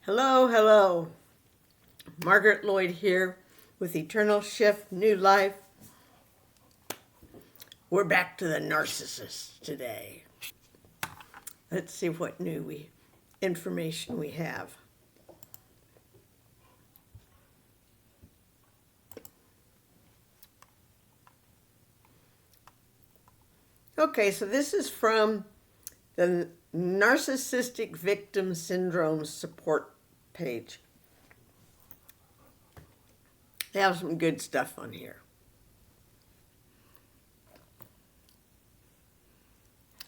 Hello, hello. Margaret Lloyd here with Eternal Shift, New Life. We're back to the narcissist today. Let's see what new information we have. Okay, so this is from the Narcissistic Victim Syndrome support page. They have some good stuff on here.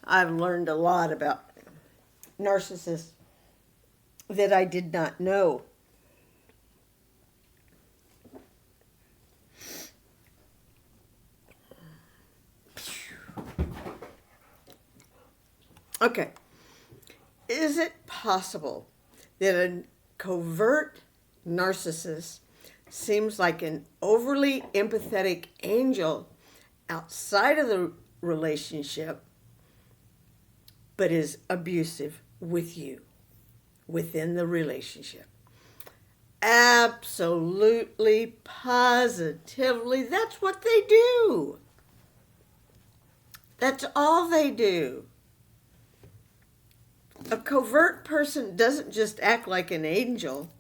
I've learned a lot about narcissists that I did not know. Okay. Is it possible that a covert narcissist seems like an overly empathetic angel outside of the relationship, but is abusive with you within the relationship? Absolutely, positively, that's what they do. That's all they do. A covert person doesn't just act like an angel.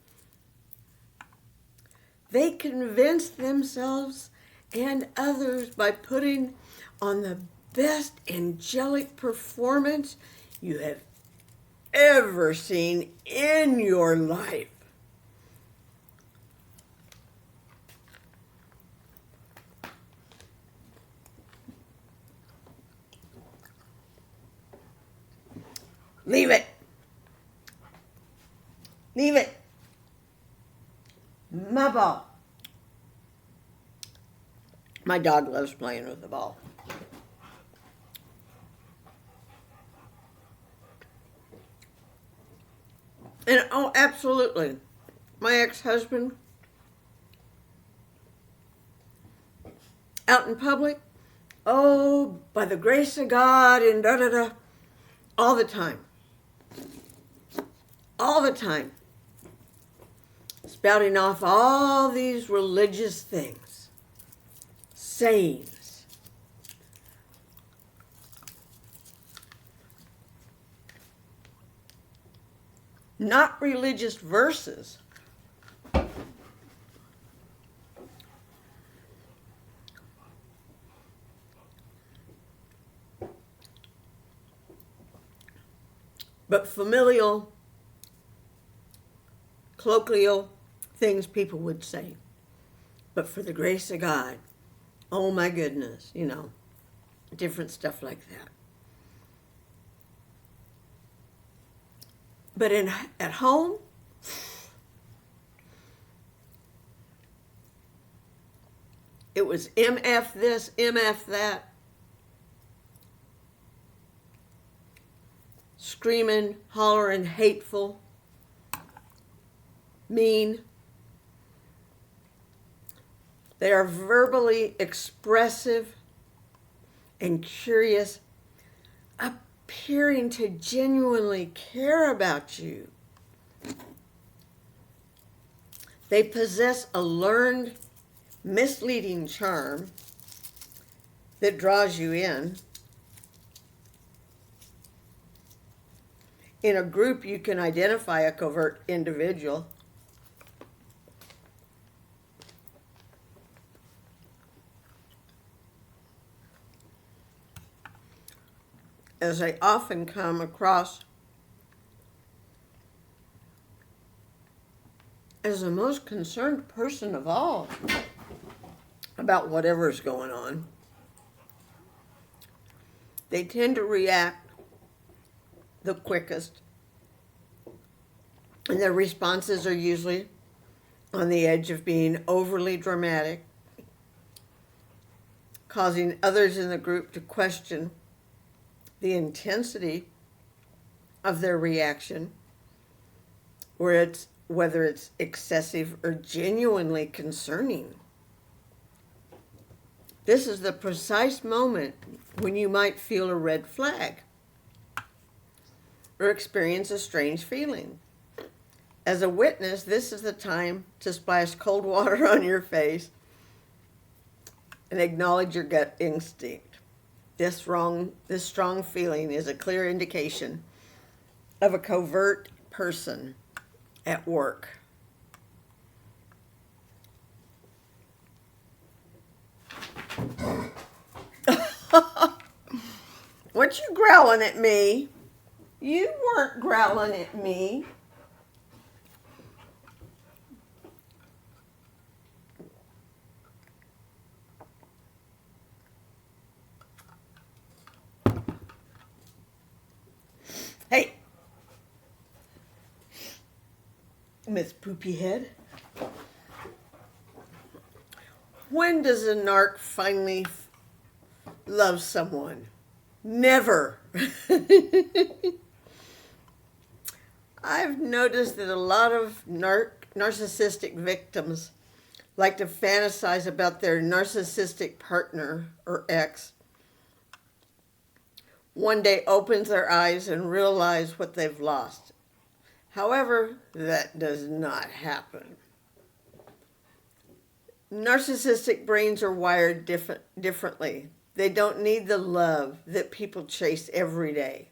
They convince themselves and others by putting on the best angelic performance you have ever seen in your life. Leave it. Leave it. My ball. My dog loves playing with the ball. And oh, absolutely. My ex-husband, out in public, oh, by the grace of God, and da-da-da, all the time. All the time. Spouting off all these religious things, sayings. Not religious verses. But familial, colloquial things people would say. But for the grace of God, oh my goodness, different stuff like that. But at home, it was MF this, MF that. Screaming, hollering, hateful, mean. They are verbally expressive and curious, appearing to genuinely care about you. They possess a learned, misleading charm that draws you in. In a group, you can identify a covert individual. As I often come across as the most concerned person of all about whatever's going on. They tend to react the quickest, and their responses are usually on the edge of being overly dramatic, causing others in the group to question the intensity of their reaction, whether it's excessive or genuinely concerning. This is the precise moment when you might feel a red flag or experience a strange feeling. As a witness, this is the time to splash cold water on your face and acknowledge your gut instinct. This strong feeling is a clear indication of a covert person at work. What you growling at me? You weren't growling at me. Hey, Miss Poopy Head. When does a narc finally love someone? Never. I've noticed that a lot of narcissistic victims like to fantasize about their narcissistic partner or ex. One day opens their eyes and realize what they've lost. However, that does not happen. Narcissistic brains are wired differently. They don't need the love that people chase every day.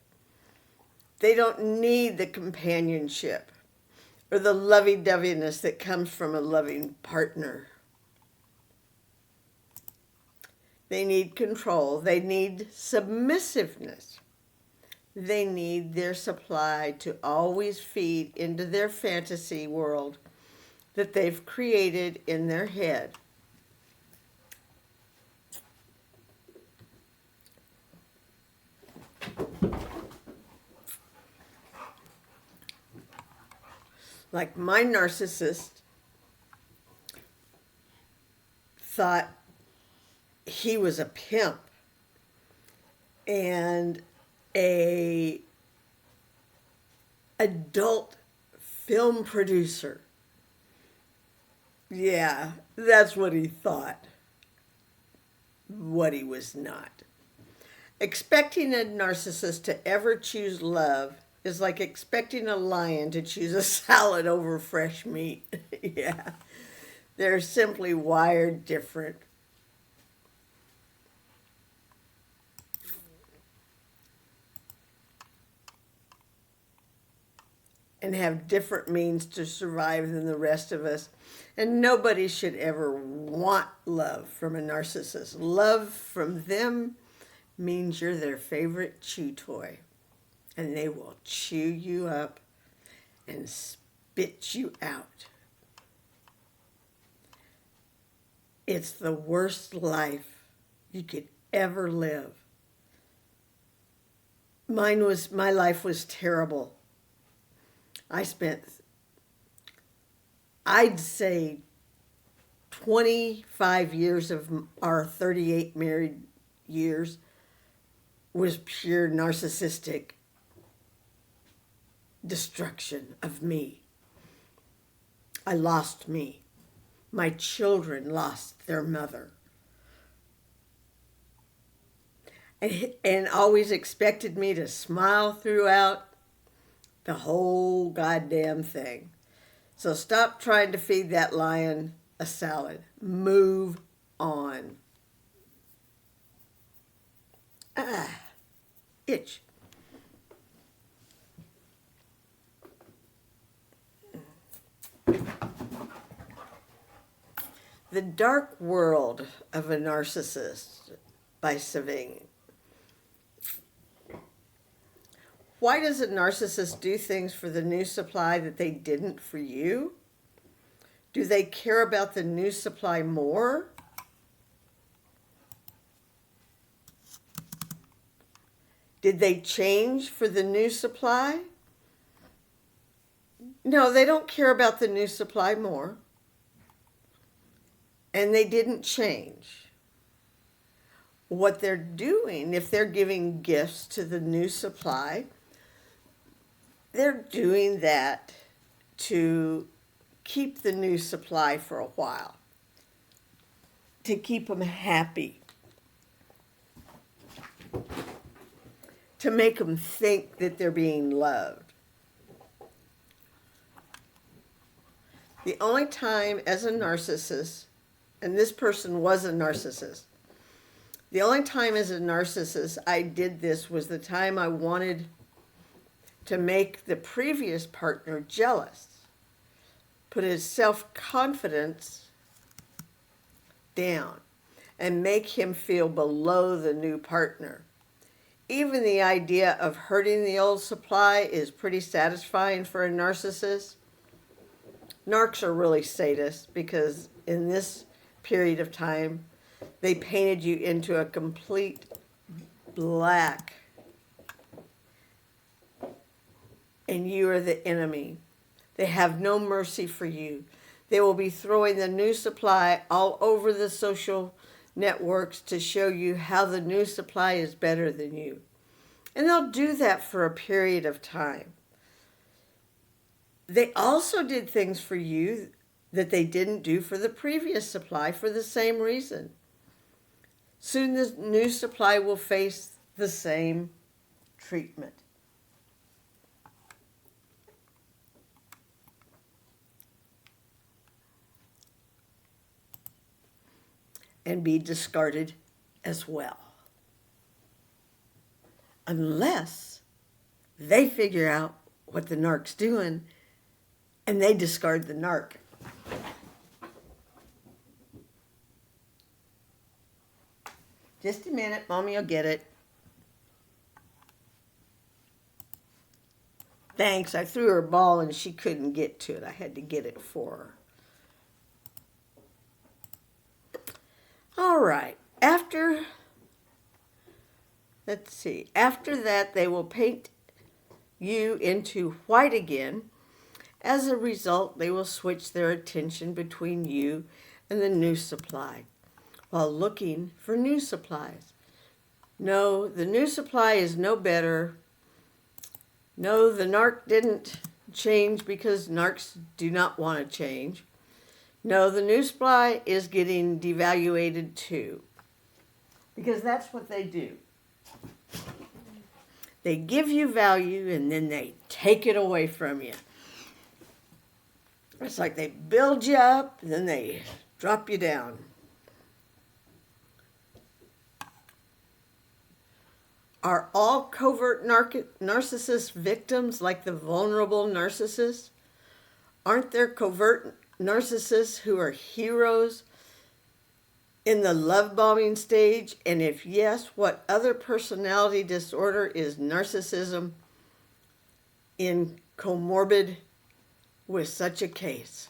They don't need the companionship or the lovey-doveyness that comes from a loving partner. They need control. They need submissiveness. They need their supply to always feed into their fantasy world that they've created in their head. Like my narcissist thought he was a pimp and a adult film producer. Yeah, that's what he thought. What he was not. Expecting a narcissist to ever choose love is like expecting a lion to choose a salad over fresh meat. Yeah, they're simply wired different. And have different means to survive than the rest of us. And nobody should ever want love from a narcissist. Love from them means you're their favorite chew toy. And they will chew you up and spit you out. It's the worst life you could ever live. My life was terrible. I spent, I'd say, 25 years of our 38 married years was pure narcissistic destruction of me. I lost me. My children lost their mother. And always expected me to smile throughout the whole goddamn thing. So stop trying to feed that lion a salad. Move on. Itch. The Dark World of a Narcissist by Saving. Why does a narcissist do things for the new supply that they didn't for you? Do they care about the new supply more? Did they change for the new supply? No, they don't care about the new supply more. And they didn't change. What they're doing, if they're giving gifts to the new supply, they're doing that to keep the new supply for a while, to keep them happy, to make them think that they're being loved. The only time as a narcissist, and this person was a narcissist, the only time as a narcissist I did this was the time I wanted to make the previous partner jealous, put his self-confidence down, and make him feel below the new partner. Even the idea of hurting the old supply is pretty satisfying for a narcissist. Narcs are really sadists because in this period of time, they painted you into a complete black, and you are the enemy. They have no mercy for you. They will be throwing the new supply all over the social networks to show you how the new supply is better than you. And they'll do that for a period of time. They also did things for you that they didn't do for the previous supply for the same reason. Soon the new supply will face the same treatment. And be discarded as well. Unless they figure out what the narc's doing and they discard the narc. Just a minute, Mommy will get it. Thanks, I threw her a ball and she couldn't get to it. I had to get it for her. All right, after that they will paint you into white again. As a result, they will switch their attention between you and the new supply while looking for new supplies. No, the new supply is no better. No, the narc didn't change because narcs do not want to change. No, the new supply is getting devaluated too. Because that's what they do. They give you value and then they take it away from you. It's like they build you up and then they drop you down. Are all covert narcissist victims like the vulnerable narcissists? Aren't there covert narcissists who are heroes in the love bombing stage? And if yes, what other personality disorder is narcissism in comorbid with such a case?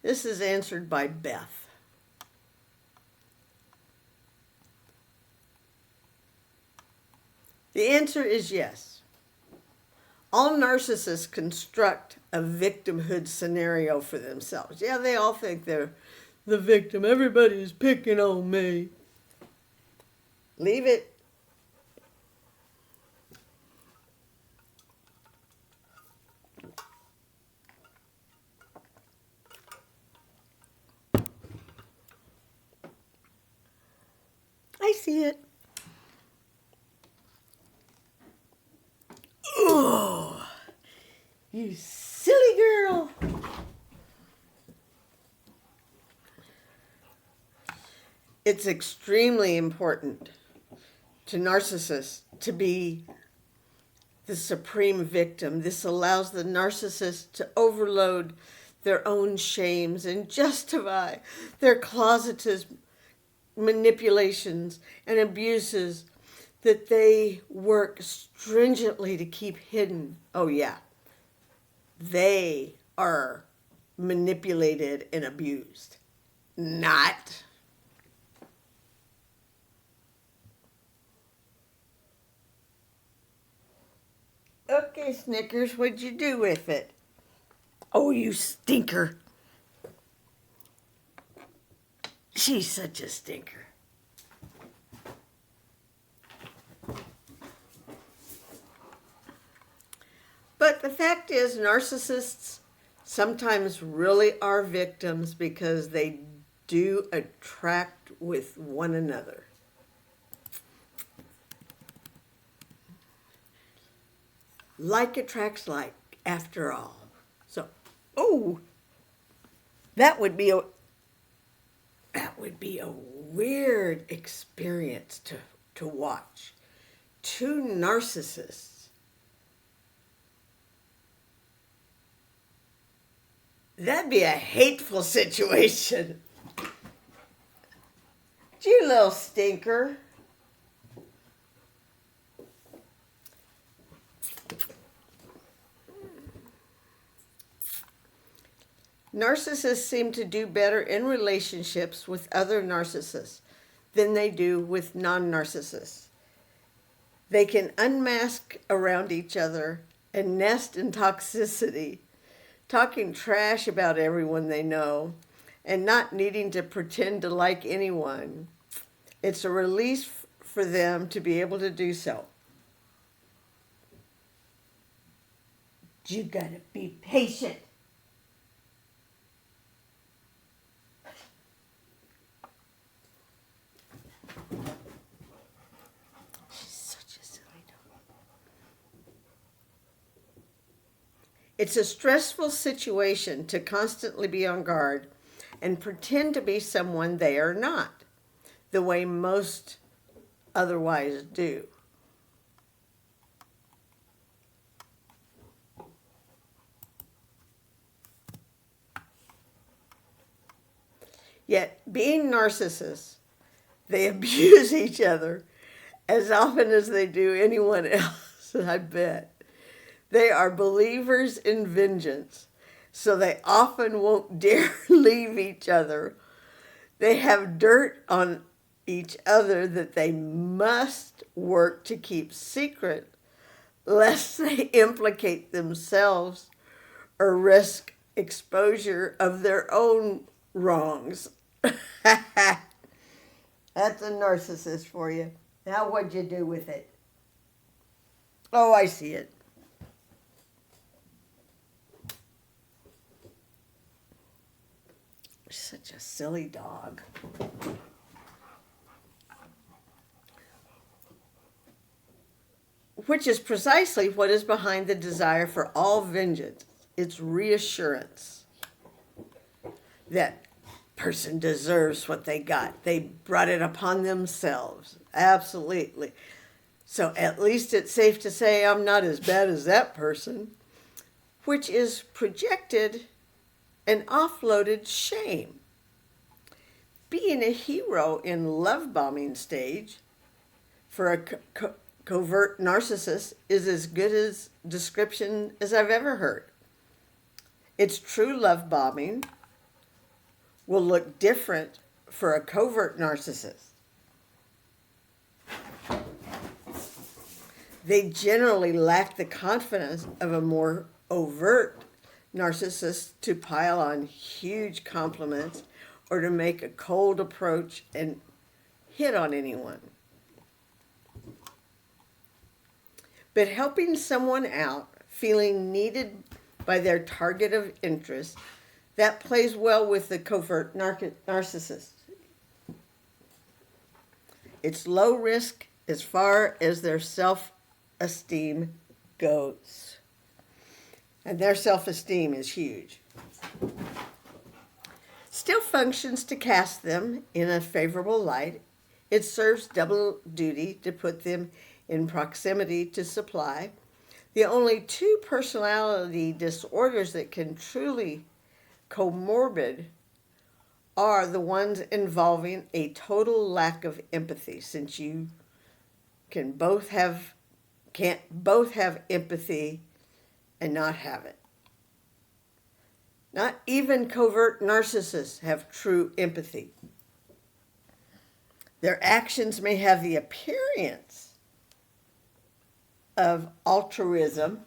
This is answered by Beth. The answer is yes. All narcissists construct a victimhood scenario for themselves. Yeah, they all think they're the victim. Everybody's picking on me. Leave it. I see it. Oh, you silly girl. It's extremely important to narcissists to be the supreme victim. This allows the narcissist to overload their own shames and justify their closeted manipulations and abuses that they work stringently to keep hidden. Oh yeah, they are manipulated and abused. Not. Okay, Snickers, what'd you do with it? Oh, you stinker. She's such a stinker. But the fact is, narcissists sometimes really are victims because they do attract with one another. Like attracts like. after all. So, oh, that would be a weird experience to watch. Two narcissists. That'd be a hateful situation. You little stinker. Narcissists seem to do better in relationships with other narcissists than they do with non-narcissists. They can unmask around each other and nest in toxicity, talking trash about everyone they know and not needing to pretend to like anyone. It's a release for them to be able to do so. You gotta be patient. It's a stressful situation to constantly be on guard and pretend to be someone they are not, the way most otherwise do. Yet, being narcissists, they abuse each other as often as they do anyone else, I bet. They are believers in vengeance, so they often won't dare leave each other. They have dirt on each other that they must work to keep secret, lest they implicate themselves or risk exposure of their own wrongs. That's a narcissist for you. Now what'd you do with it? Oh, I see it. Such a silly dog. Which is precisely what is behind the desire for all vengeance. It's reassurance that person deserves what they got. They brought it upon themselves. Absolutely. So at least it's safe to say I'm not as bad as that person, which is projected and offloaded shame. Being a hero in love bombing stage for a covert narcissist is as good a description as I've ever heard. Its true love bombing will look different for a covert narcissist. They generally lack the confidence of a more overt narcissist to pile on huge compliments or to make a cold approach and hit on anyone. But helping someone out, feeling needed by their target of interest, that plays well with the covert narcissist. It's low risk as far as their self-esteem goes. And their self-esteem is huge. Still functions to cast them in a favorable light. It serves double duty to put them in proximity to supply. The only two personality disorders that can truly comorbid are the ones involving a total lack of empathy, since you can't both have empathy and not have it. Not even covert narcissists have true empathy. Their actions may have the appearance of altruism,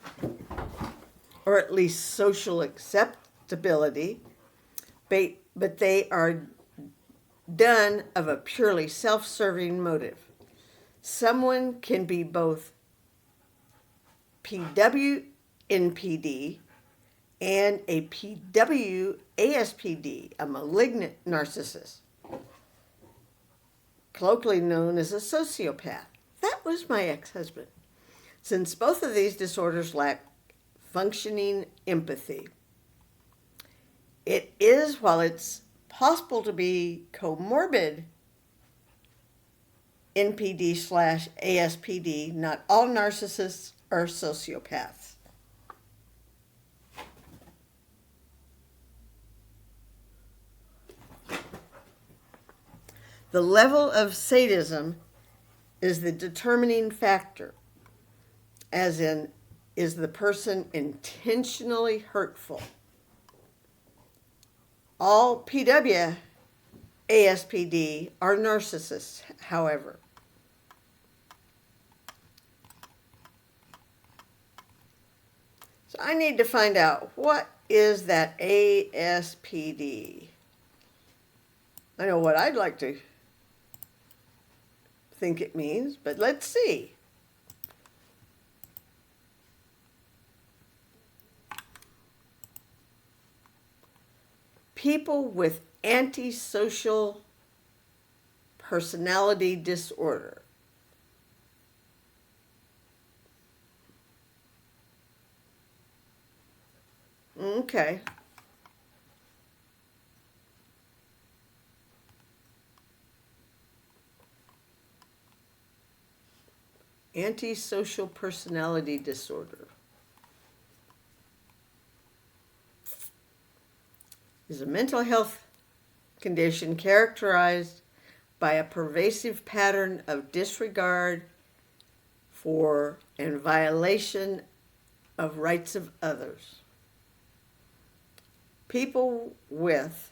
or at least social acceptability, but they are done of a purely self-serving motive. Someone can be both PW NPD and a PW ASPD, a malignant narcissist, colloquially known as a sociopath. That was my ex-husband. Since both of these disorders lack functioning empathy. It is, while it's possible to be comorbid NPD/ASPD, not all narcissists are sociopaths. The level of sadism is the determining factor, as in, is the person intentionally hurtful? All PW ASPD are narcissists, however. So I need to find out, what is that ASPD? I know what I'd like to think it means, but let's see. People with antisocial personality disorder. Okay. Antisocial personality disorder is a mental health condition characterized by a pervasive pattern of disregard for and violation of rights of others. People with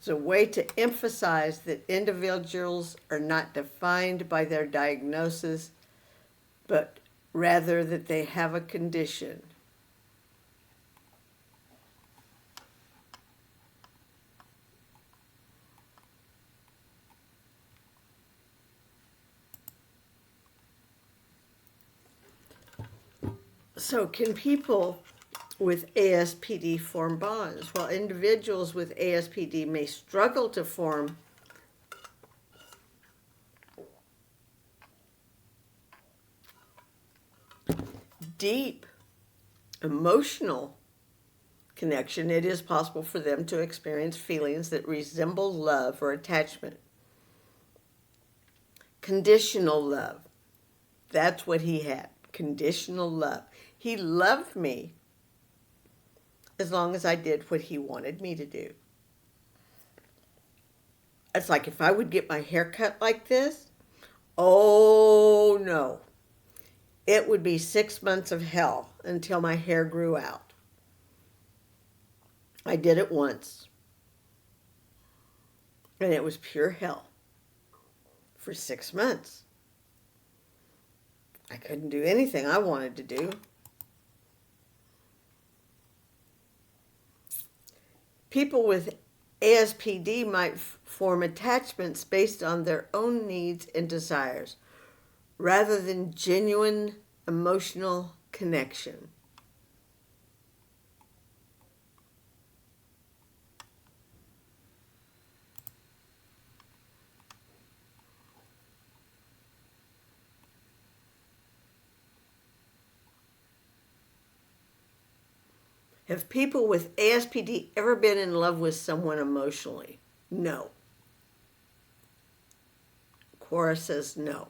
is a way to emphasize that individuals are not defined by their diagnosis, but rather that they have a condition. So can people with ASPD form bonds? While individuals with ASPD may struggle to form deep emotional connection, it is possible for them to experience feelings that resemble love or attachment. Conditional love. That's what he had. Conditional love. He loved me as long as I did what he wanted me to do. It's like if I would get my hair cut like this, oh no. It would be 6 months of hell until my hair grew out. I did it once. And it was pure hell for 6 months. I couldn't do anything I wanted to do. People with ASPD might form attachments based on their own needs and desires, rather than genuine emotional connection. Have people with ASPD ever been in love with someone emotionally? No. Cora says no.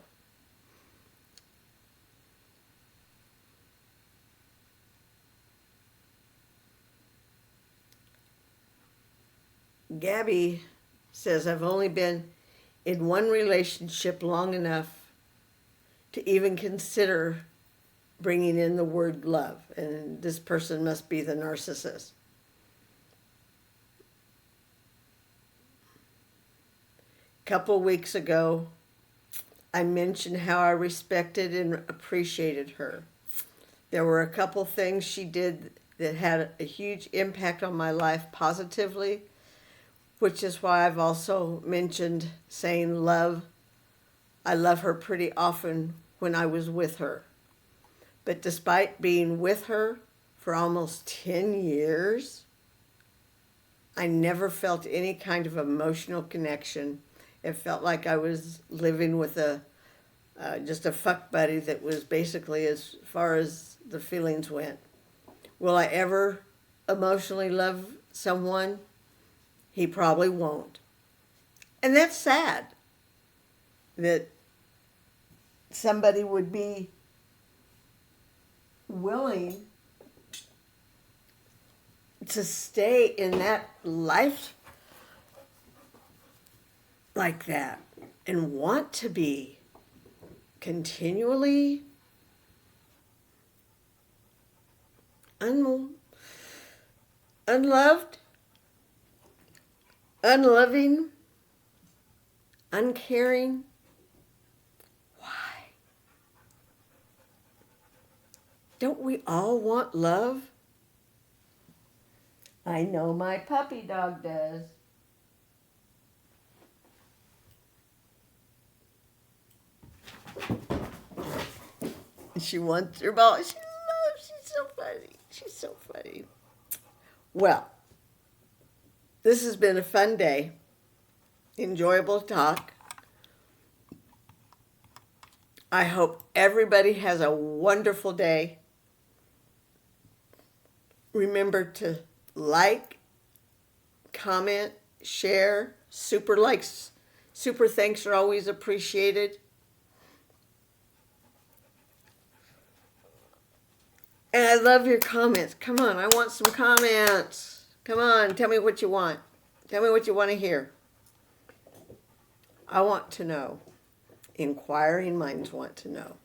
Gabby says, I've only been in one relationship long enough to even consider bringing in the word love, and this person must be the narcissist. A couple weeks ago, I mentioned how I respected and appreciated her. There were a couple things she did that had a huge impact on my life positively, which is why I've also mentioned saying love. I love her pretty often when I was with her. But despite being with her for almost 10 years, I never felt any kind of emotional connection. It felt like I was living with just a fuck buddy that was basically, as far as the feelings went. Will I ever emotionally love someone? He probably won't. And that's sad that somebody would be willing to stay in that life like that and want to be continually unloved, unloving, uncaring. Why? Don't we all want love? I know my puppy dog does. She wants her ball. She's so funny. She's so funny. Well, this has been a fun day. Enjoyable talk. I hope everybody has a wonderful day. Remember to like, comment, share. Super likes, super thanks are always appreciated. And I love your comments. Come on, I want some comments. Come on, tell me what you want. Tell me what you want to hear. I want to know. Inquiring minds want to know.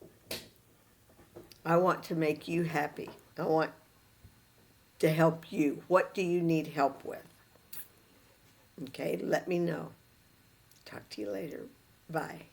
I want to make you happy. I want to help you. What do you need help with? Okay, let me know. Talk to you later. Bye.